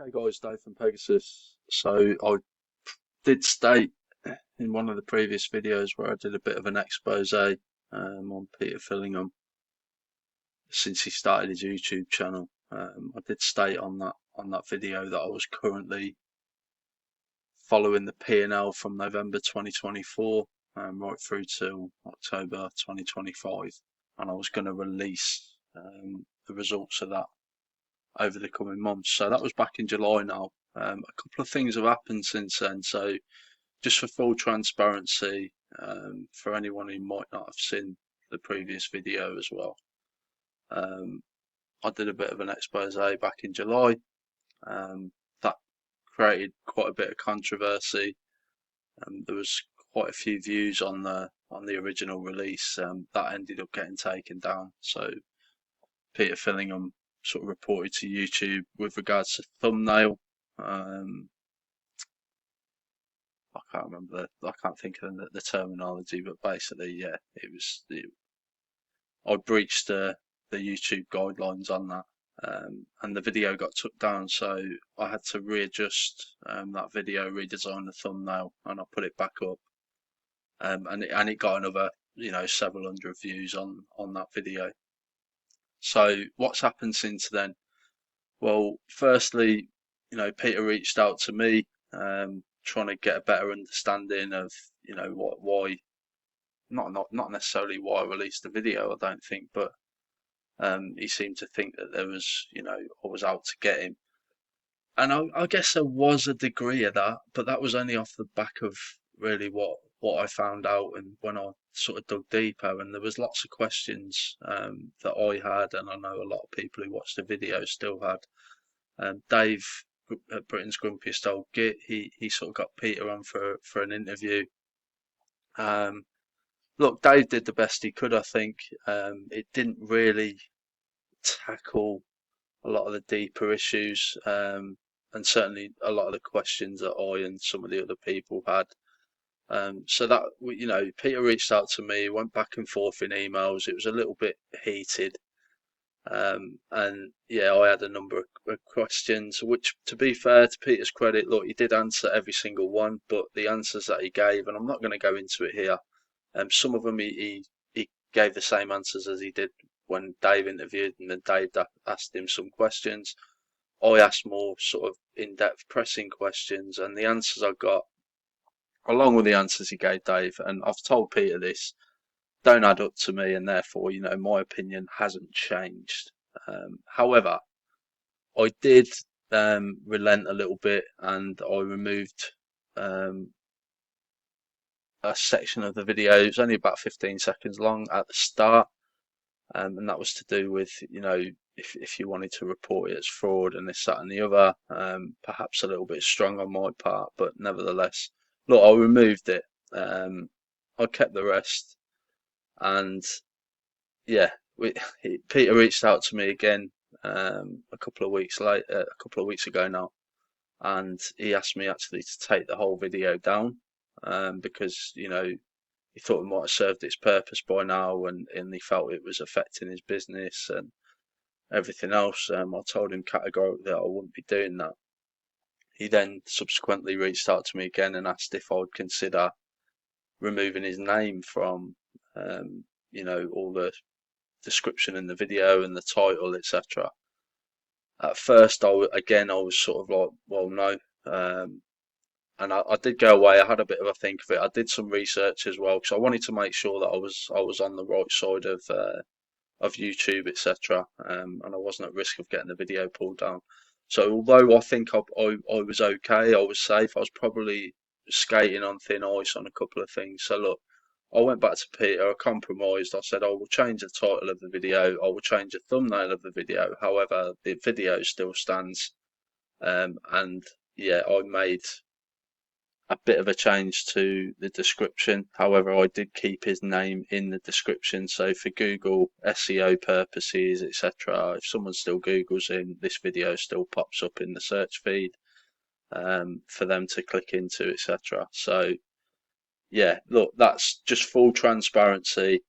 Okay, guys, Dave from Pegasus. So I did state in one of the previous videos where I did a bit of an expose on Peter Fillingham since he started his YouTube channel. I did state on that video that I was currently following the P&L from November 2024 right through to October 2025, and I was going to release the results of that over the coming months. So that was back in July now. A couple of things have happened since then. So just for full transparency, for anyone who might not have seen the previous video as well, um, I did a bit of an expose back in July. That created quite a bit of controversy. There was quite a few views on the original release. That ended up getting taken down. So Peter Fillingham sort of reported to YouTube with regards to thumbnail. I can't think of the terminology, but basically, yeah, I breached the YouTube guidelines on that, and the video got took down. So I had to readjust that video, redesign the thumbnail, and I put it back up, and it got another several hundred views on that video. So what's happened since then? Well, firstly, Peter reached out to me, trying to get a better understanding of, why, not necessarily why I released the video, I don't think, but he seemed to think that there was, I was out to get him. And I guess there was a degree of that, but that was only off the back of really what I found out and when I sort of dug deeper. And there was lots of questions that I had, and I know a lot of people who watched the video still had. Dave at Britain's Grumpiest Old Git, he sort of got Peter on for an interview. Look, Dave did the best he could, I think. It didn't really tackle a lot of the deeper issues, and certainly a lot of the questions that I and some of the other people had. So that, Peter reached out to me, went back and forth in emails. It was a little bit heated. And yeah, I had a number of questions, which, to be fair, to Peter's credit, look, he did answer every single one, but the answers that he gave, and I'm not going to go into it here, some of them he gave the same answers as he did when Dave interviewed, and then Dave asked him some questions. I asked more sort of in-depth pressing questions, and the answers I got, along with the answers he gave Dave, and I've told Peter this, don't add up to me, and therefore, my opinion hasn't changed. However, I did relent a little bit, and I removed a section of the video. It was only about 15 seconds long at the start, and that was to do with, if you wanted to report it as fraud and this, that, and the other. Perhaps a little bit strong on my part, but nevertheless, look, I removed it. I kept the rest. And yeah, Peter reached out to me again a couple of weeks ago now, and he asked me actually to take the whole video down, because he thought it might have served its purpose by now, and he felt it was affecting his business and everything else. I told him categorically that I wouldn't be doing that. He then subsequently reached out to me again and asked if I would consider removing his name from all the description in the video and the title, etc. At first, I was sort of like, well, no, and I did go away. I had a bit of a think of it. I did some research as well because I wanted to make sure that I was on the right side of YouTube, etc., and I wasn't at risk of getting the video pulled down. So although I think I was okay, I was safe, I was probably skating on thin ice on a couple of things. So look, I went back to Peter, I compromised. I said I will change the title of the video, I will change the thumbnail of the video. However, the video still stands. And yeah, I made a bit of a change to the description. However, I did keep his name in the description. So for Google SEO purposes, etc., if someone still Googles him, this video still pops up in the search feed for them to click into, etc. So yeah, look, that's just full transparency.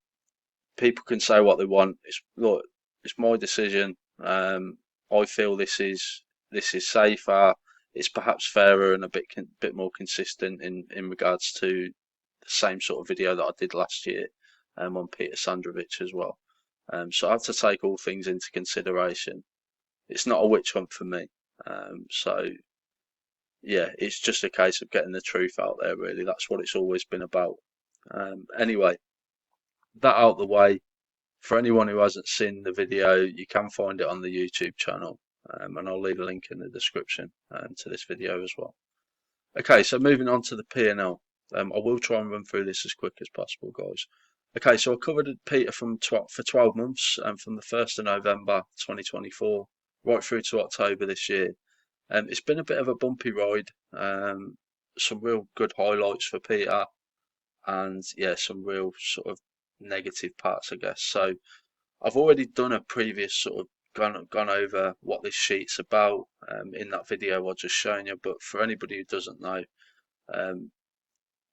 People can say what they want. It's my decision. I feel this is this is safer. It's perhaps fairer and a bit more consistent in regards to the same sort of video that I did last year on Peter Sandrovich as well. So I have to take all things into consideration. It's not a witch hunt for me. So yeah, it's just a case of getting the truth out there, really. That's what it's always been about. Anyway, that out the way. For anyone who hasn't seen the video, you can find it on the YouTube channel, and I'll leave a link in the description to this video as well. Okay, so moving on to the P&L. I will try and run through this as quick as possible, guys. Okay, so I covered Peter for 12 months, from the 1st of November 2024 right through to October this year. It's been a bit of a bumpy ride. Some real good highlights for Peter, and yeah, some real sort of negative parts, I guess. So I've already done a previous sort of gone over what this sheet's about in that video I just shown you. But for anybody who doesn't know, um,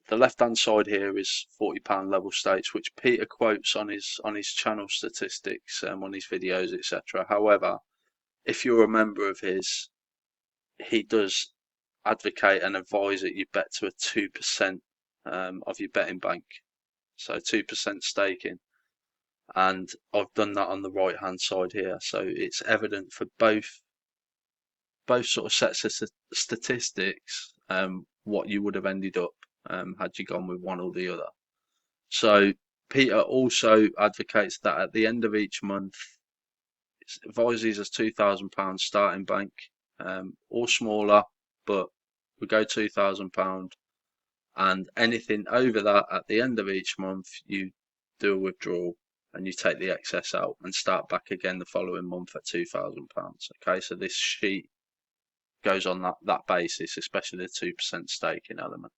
the left hand side here is £40 level stakes, which Peter quotes on his channel statistics, on his videos, etc. However, if you're a member of his, he does advocate and advise that you bet to a 2% of your betting bank, so 2% staking. And I've done that on the right hand side here, so it's evident for both sort of sets of statistics what you would have ended up had you gone with one or the other. So Peter also advocates that at the end of each month, advises us £2,000 starting bank, or smaller, but we go £2,000, and anything over that at the end of each month, you do a withdrawal and you take the excess out and start back again the following month at £2,000. Okay, so this sheet goes on that basis, especially the 2% staking element.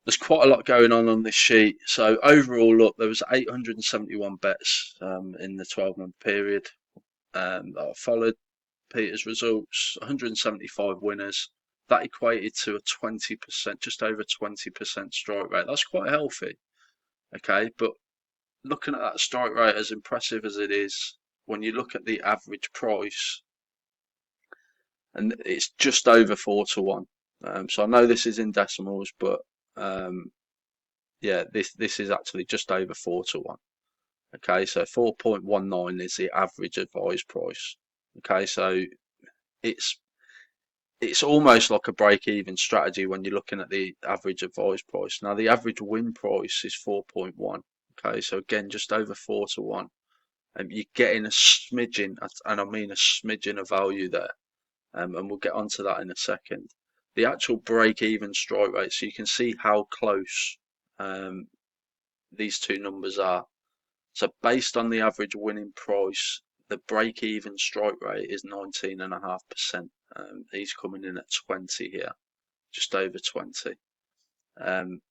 There's quite a lot going on this sheet. So overall, look, there was 871 bets in the 12-month period that I followed Peter's results. 175 winners. That equated to a 20%, just over 20% strike rate. That's quite healthy. Okay, but looking at that strike rate, as impressive as it is, when you look at the average price, and it's just over 4 to 1. So I know this is in decimals, but yeah, this is actually just over 4 to 1. Okay, so 4.19 is the average advised price. Okay, so it's almost like a break-even strategy when you're looking at the average advised price. Now the average win price is 4.1. Okay, so again, just over 4 to 1. You're getting a smidgen, and I mean a smidgen of value there. And we'll get onto that in a second. The actual break-even strike rate, so you can see how close these two numbers are. So based on the average winning price, the break-even strike rate is 19.5%. He's coming in at 20 here, just over 20. And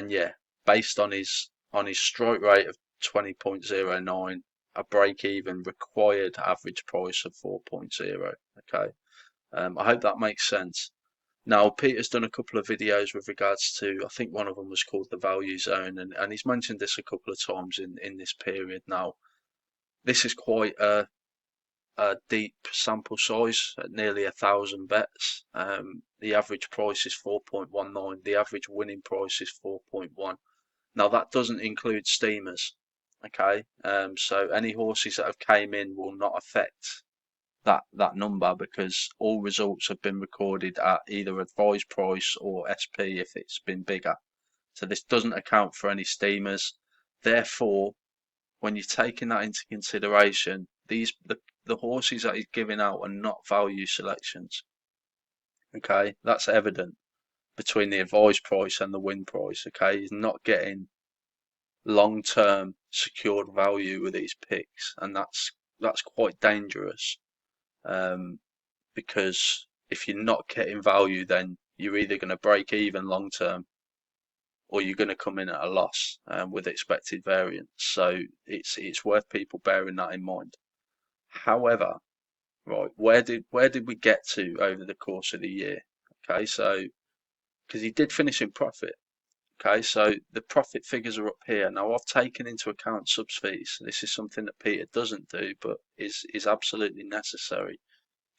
yeah, based on his strike rate of 20.09, a break-even required average price of 4.0. Okay. I hope that makes sense. Now, Peter's done a couple of videos with regards to, I think one of them was called the value zone, and he's mentioned this a couple of times in this period. Now, this is quite a deep sample size at nearly 1,000 bets. The average price is 4.19. The average winning price is 4.1. Now, that doesn't include steamers. Okay, so any horses that have came in will not affect that number, because all results have been recorded at either advised price or SP if it's been bigger. So this doesn't account for any steamers. Therefore, when you're taking that into consideration, the horses that he's giving out are not value selections. Okay, that's evident between the advised price and the win price. Okay, he's not getting long-term secured value with these picks, and that's quite dangerous. Because if you're not getting value, then you're either going to break even long term, or you're going to come in at a loss with expected variance. So it's worth people bearing that in mind. However, right, where did we get to over the course of the year? Okay, so because he did finish in profit. Okay, so the profit figures are up here. Now I've taken into account subs fees. This is something that Peter doesn't do, but is absolutely necessary.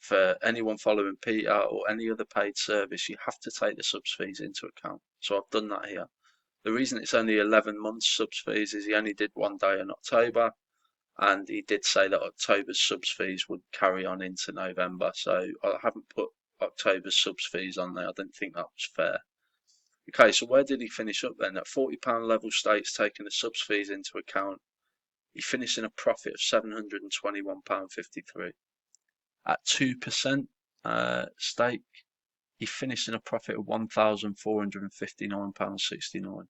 for anyone following Peter or any other paid service, you have to take the subs fees into account. So I've done that here. The reason it's only 11 months subs fees is he only did one day in October, and he did say that October's subs fees would carry on into November. So I haven't put October's subs fees on there. I didn't think that was fair. Okay, so where did he finish up then? At £40 level stakes, taking the subs fees into account, he finished in a profit of £721.53. At 2% stake, he finished in a profit of £1,459.69.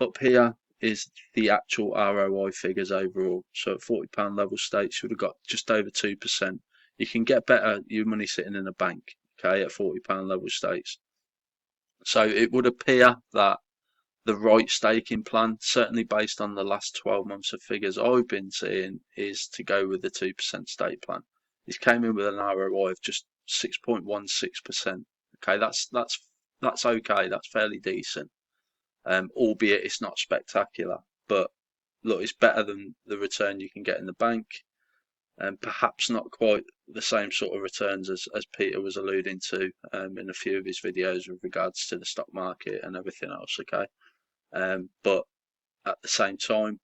Up here is the actual ROI figures overall. So at £40 level stakes, you would have got just over 2%. You can get better your money sitting in a bank, okay, at £40 level stakes. So it would appear that the right staking plan, certainly based on the last 12 months of figures I've been seeing, is to go with the 2% stake plan. He's came in with an ROI of just 6.16%. Okay, that's okay. That's fairly decent, albeit it's not spectacular. But look, it's better than the return you can get in the bank, and perhaps not quite the same sort of returns as Peter was alluding to in a few of his videos with regards to the stock market and everything else. Okay. But at the same time,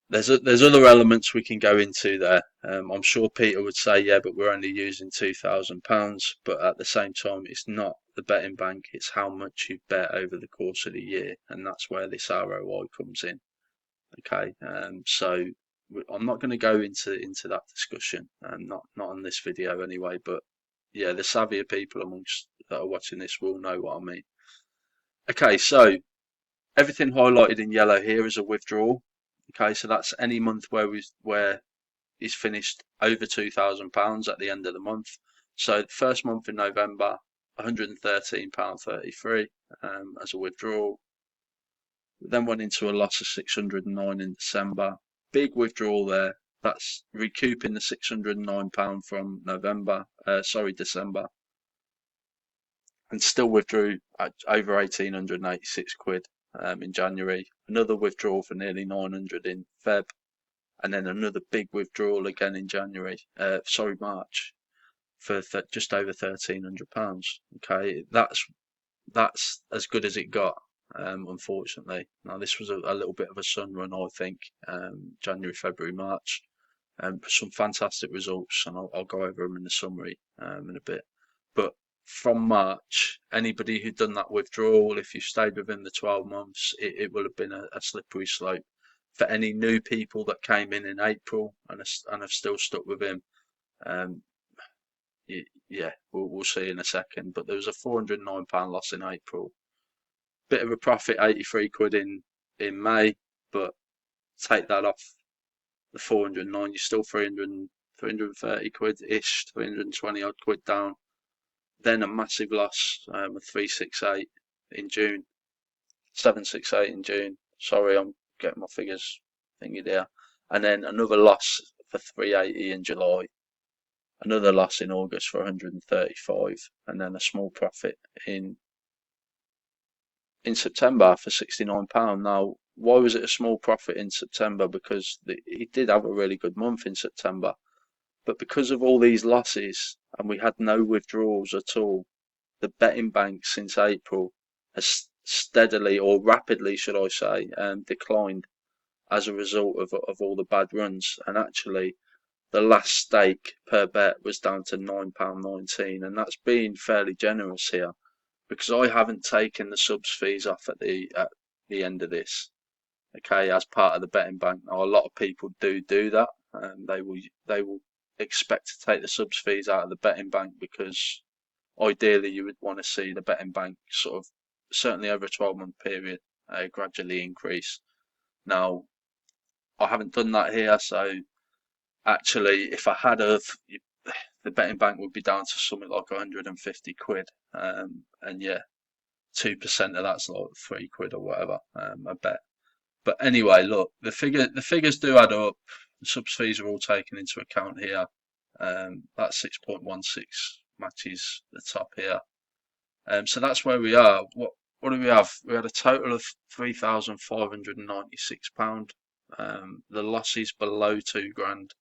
there's other elements we can go into there. I'm sure Peter would say, yeah, but we're only using £2,000. But at the same time, it's not the betting bank; it's how much you bet over the course of the year, and that's where this ROI comes in. Okay, so I'm not going to go into that discussion, not on this video anyway. But yeah, the savvier people amongst that are watching this will know what I mean. Okay, so everything highlighted in yellow here is a withdrawal. Okay, so that's any month where he's finished over £2,000 at the end of the month. So the first month in November, £113.33 as a withdrawal. Then went into a loss of 609 in December. Big withdrawal there. That's recouping the £609 from December, and still withdrew at over 1,886 quid in January. Another withdrawal for nearly 900 in Feb, and then another big withdrawal again in March, for just over £1,300. Okay, that's as good as it got. Unfortunately, now this was a little bit of a sun run, I think. January, February, March, some fantastic results, and I'll go over them in the summary in a bit. But from March, anybody who'd done that withdrawal, if you stayed within the 12 months, it will have been a slippery slope. For any new people that came in April and have still stuck with him, yeah, we'll see in a second. But there was a £409 loss in April. Bit of a profit, 83 quid in May, but take that off the 409, you're still 330 quid-ish, 320 odd quid down. Then a massive loss of 368 in June, 768 in June. Sorry, I'm getting my figures thingy there. And then another loss for 380 in July. Another loss in August for 135, and then a small profit in September for £69. Now, why was it a small profit in September? Because he did have a really good month in September, but because of all these losses and we had no withdrawals at all, the betting bank since April has steadily, or rapidly should I say, declined as a result of all the bad runs. And actually, the last stake per bet was down to £9.19, and that's been fairly generous here, because I haven't taken the subs fees off at the end of this. Okay, as part of the betting bank. Now, a lot of people do that, and they will expect to take the subs fees out of the betting bank, because ideally you would want to see the betting bank sort of, certainly over a 12-month period, gradually increase. Now, I haven't done that here, so actually, if I had of, the betting bank would be down to something like 150 quid, and yeah, 2% of that's like 3 quid or whatever, I bet. But anyway, look, the figures do add up. The subs fees are all taken into account here. That 6.16 matches the top here. So that's where we are. What do we have? We had a total of £3,596. The losses below £2,000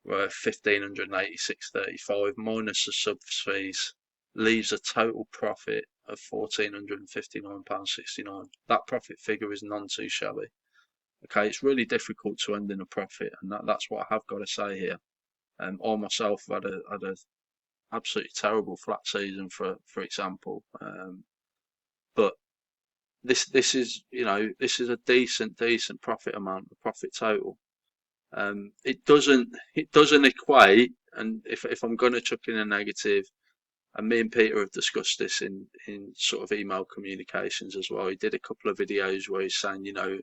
were 1,586.35 minus the subs fees, leaves a total profit of £1,459.69. That profit figure is none too shabby. Okay, it's really difficult to end in a profit, and that's what I have got to say here. I myself had a absolutely terrible flat season, for example, but this is, you know, this is a decent profit amount, the profit total. It doesn't equate, and if I'm going to chuck in a negative, and me and Peter have discussed this in sort of email communications as well. He did a couple of videos where he's saying, you know,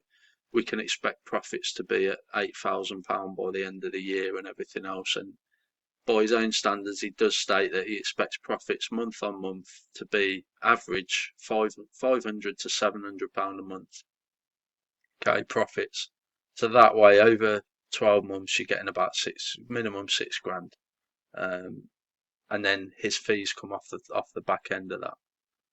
we can expect profits to be at £8,000 by the end of the year and everything else. And by his own standards, he does state that he expects profits month on month to be average £500 to £700 a month. Okay, profits. So that way, over 12 months, you're getting about minimum 6 grand. And then his fees come off the back end of that.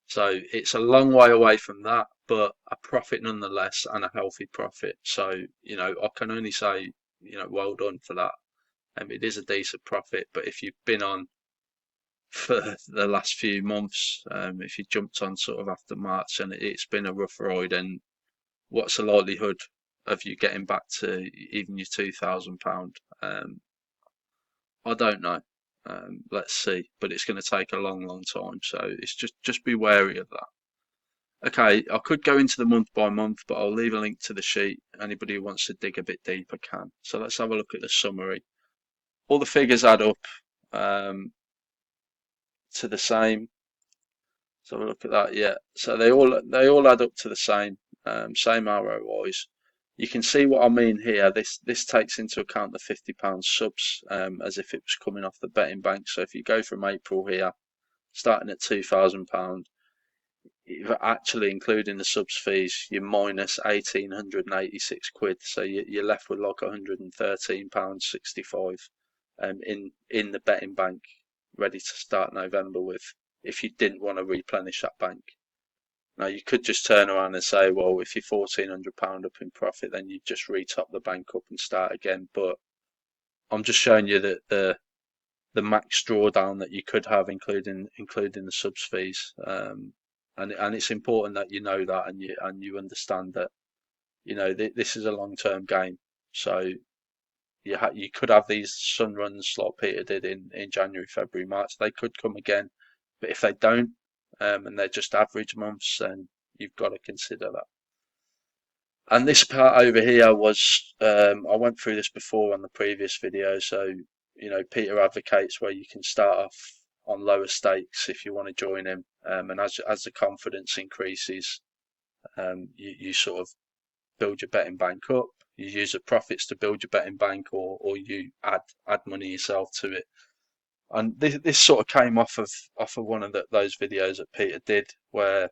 So it's a long way away from that, but a profit nonetheless, and a healthy profit. So, you know, I can only say, you know, well done for that. It is a decent profit, but if you've been on for the last few months, if you jumped on sort of after March and it's been a rough ride, and what's the likelihood of you getting back to even your £2,000? I don't know. Let's see, but it's going to take a long time. So it's just be wary of that. Okay, I could go into the month by month, but I'll leave a link to the sheet. Anybody who wants to dig a bit deeper can. So let's have a look at the summary. All the figures add up to the same. So have a look at that. Yeah. So they all add up to the same ROIs. You can see what I mean here. This takes into account the £50 subs as if it was coming off the betting bank. So if you go from April here, starting at £2,000, you're actually including the subs fees, you're minus 1,886 quid. So you're left with like £113.65 in the betting bank, ready to start November with, if you didn't want to replenish that bank. Now, you could just turn around and say, well, if you're £1,400 up in profit, then you just retop the bank up and start again. But I'm just showing you that the max drawdown that you could have, including the subs fees. And it's important that you know that, and you understand that, you know, this is a long-term game. So you could have these sun runs like Peter did in January, February, March. They could come again, but if they don't, and they're just average months, then you've got to consider that. And this part over here was, I went through this before on the previous video. So, you know, Peter advocates where you can start off on lower stakes if you want to join him, and as the confidence increases, you sort of build your betting bank up. You use the profits to build your betting bank, or you add money yourself to it. And this sort of came off of one of those videos that Peter did, where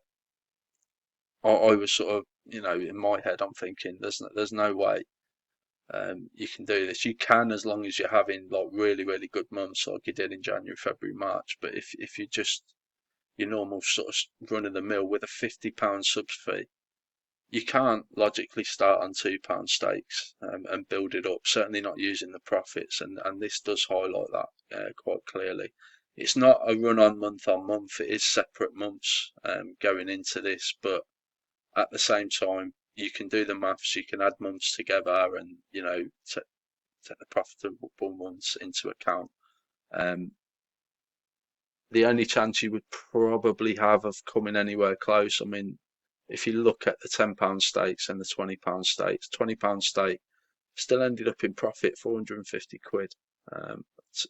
I was sort of, you know, in my head I'm thinking there's no way you can do this. You can, as long as you're having like really good months like you did in January, February, March. But if you just your normal sort of run of the mill with a £50 subs fee, you can't logically start on £2 stakes and build it up. Certainly not using the profits, and this does highlight that quite clearly. It's not a run on month. It is separate months going into this, but at the same time, you can do the maths. You can add months together, and, you know, take the profitable months into account. The only chance you would probably have of coming anywhere close, I mean, if you look at the £10 stakes and the £20 stakes, £20 stake still ended up in profit, 450 quid.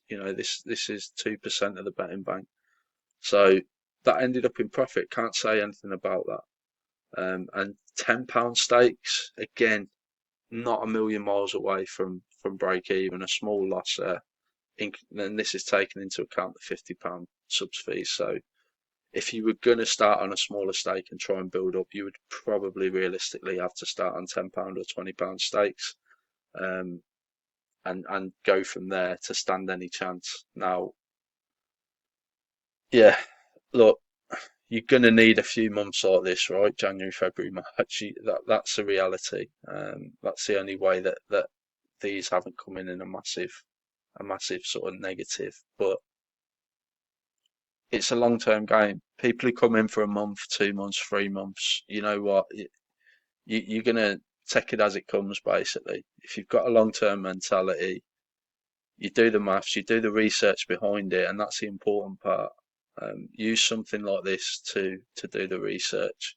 You know, this is 2% of the betting bank. So that ended up in profit. Can't say anything about that. And £10 stakes, again, not a million miles away from break even, a small loss there. Then this is taken into account the £50 subs fees. So if you were going to start on a smaller stake and try and build up, you would probably realistically have to start on £10 or £20 stakes, and go from there to stand any chance. Now, yeah, look, you're going to need a few months like this, right? January, February, March. That's a reality. That's the only way that these haven't come in a massive a massive sort of negative, but it's a long-term game. People who come in for a month, 2 months, 3 months, you know what, you're gonna take it as it comes, basically. If you've got a long-term mentality, you do the maths, you do the research behind it, and that's the important part. Use something like this to do the research.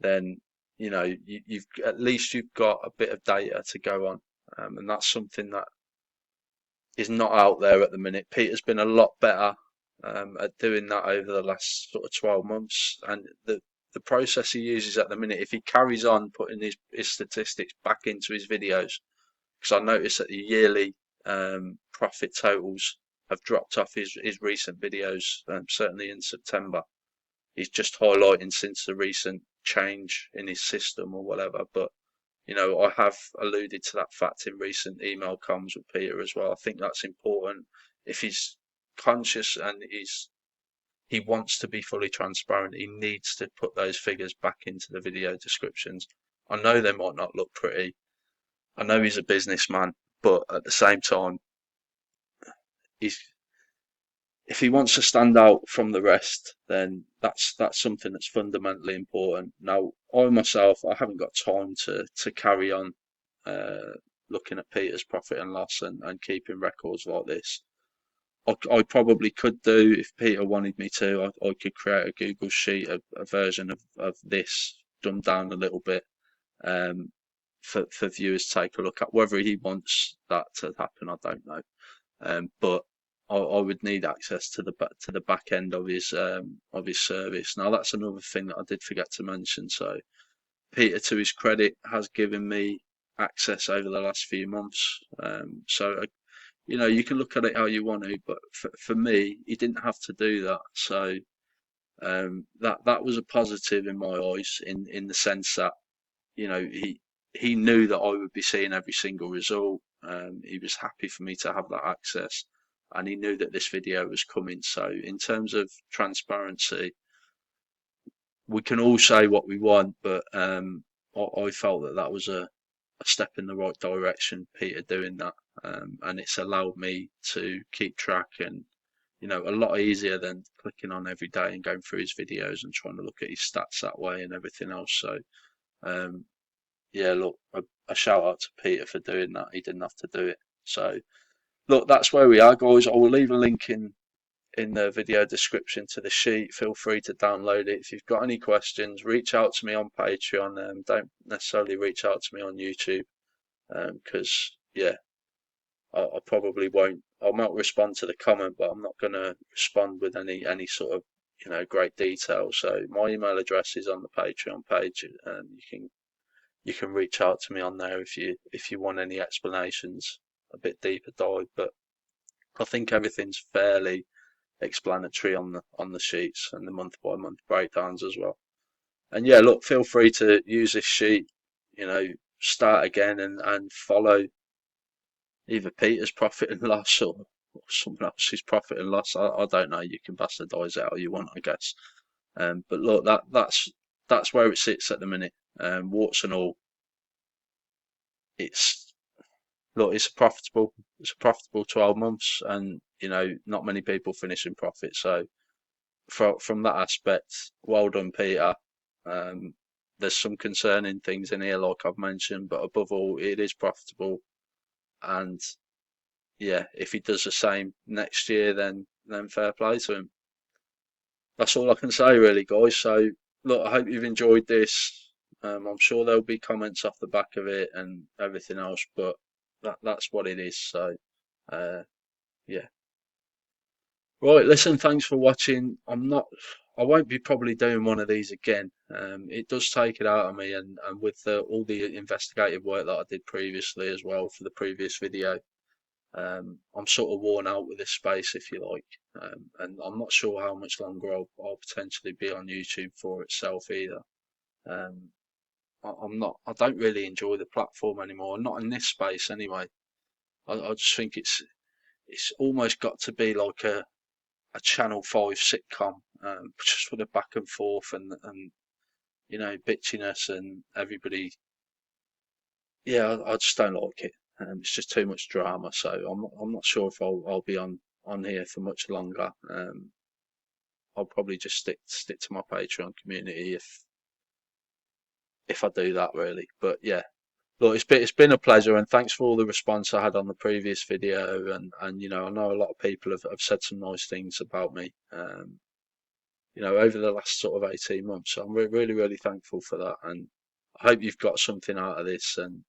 Then you've at least you've got a bit of data to go on, and that's something that is not out there at the minute. Peter's been a lot better at doing that over the last sort of 12 months, and the process he uses at the minute, if he carries on putting his statistics back into his videos, because I noticed that the yearly profit totals have dropped off his recent videos, certainly in September. He's just highlighting since the recent change in his system or whatever. But I have alluded to that fact in recent email comms with Peter as well. I think that's important. If he's conscious and he wants to be fully transparent, he needs to put those figures back into the video descriptions. I know they might not look pretty. I know he's a businessman, but at the same time, he's if he wants to stand out from the rest, then that's something that's fundamentally important. Now, I myself, I haven't got time to carry on uh, looking at Peter's profit and loss and keeping records like this. I probably could do if Peter wanted me to. I could create a Google sheet, a version of this dumbed down a little bit, um, for viewers to take a look at. Whether he wants that to happen, I don't know. But I would need access to the back end of his service. Now that's another thing that I did forget to mention. So Peter, to his credit, has given me access over the last few months. So you can look at it how you want to, but for me, he didn't have to do that. So that was a positive in my eyes, in the sense that he knew that I would be seeing every single result. He was happy for me to have that access, and he knew that this video was coming. So, in terms of transparency, we can all say what we want, but I felt that was a step in the right direction, Peter doing that, and it's allowed me to keep track, and a lot easier than clicking on every day and going through his videos and trying to look at his stats that way and everything else. So. Um, yeah, look, a shout out to Peter for doing that. He didn't have to do it. So, look, that's where we are, guys. I will leave a link in the video description to the sheet. Feel free to download it. If you've got any questions, reach out to me on Patreon. Don't necessarily reach out to me on YouTube, because yeah, I probably won't. I might respond to the comment, but I'm not going to respond with any sort of great detail. So my email address is on the Patreon page, and you can reach out to me on there if you want any explanations, a bit deeper dive. But I think everything's fairly explanatory on the sheets and the month by month breakdowns as well. And yeah, look, feel free to use this sheet, start again and follow either Peter's profit and loss or someone else's profit and loss. I don't know. You can bastardize it how you want, I guess. But look, that's where it sits at the minute. Warts and all, it's look, it's a profitable 12 months, and not many people finish in profit. So from that aspect, well done, Peter. Um, there's some concerning things in here, like I've mentioned, but above all, it is profitable. And yeah, if he does the same next year, then fair play to him. That's all I can say, really, guys. So look, I hope you've enjoyed this. I'm sure there'll be comments off the back of it and everything else, but that's what it is. So uh, yeah. Right, listen, thanks for watching. I won't be probably doing one of these again. It does take it out of me, and with all the investigative work that I did previously as well for the previous video, I'm sort of worn out with this space, if you like. And I'm not sure how much longer I'll potentially be on YouTube for itself either. Um, I don't really enjoy the platform anymore, not in this space anyway. I just think it's almost got to be like a Channel 5 sitcom, just with a back and forth and bitchiness and everybody. Yeah, I just don't like it. It's just too much drama. So I'm not sure if I'll be on here for much longer. I'll probably just stick to my Patreon community if I do that, really. But yeah, look, it's been a pleasure, and thanks for all the response I had on the previous video. And I know a lot of people have said some nice things about me. Over the last sort of 18 months. So I'm really, really thankful for that. And I hope you've got something out of this. And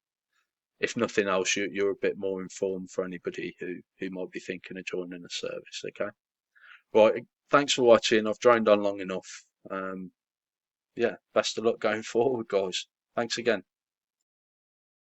if nothing else, you're a bit more informed for anybody who might be thinking of joining the service. Okay. Right. Thanks for watching. I've droned on long enough. Yeah. Best of luck going forward, guys. Thanks again.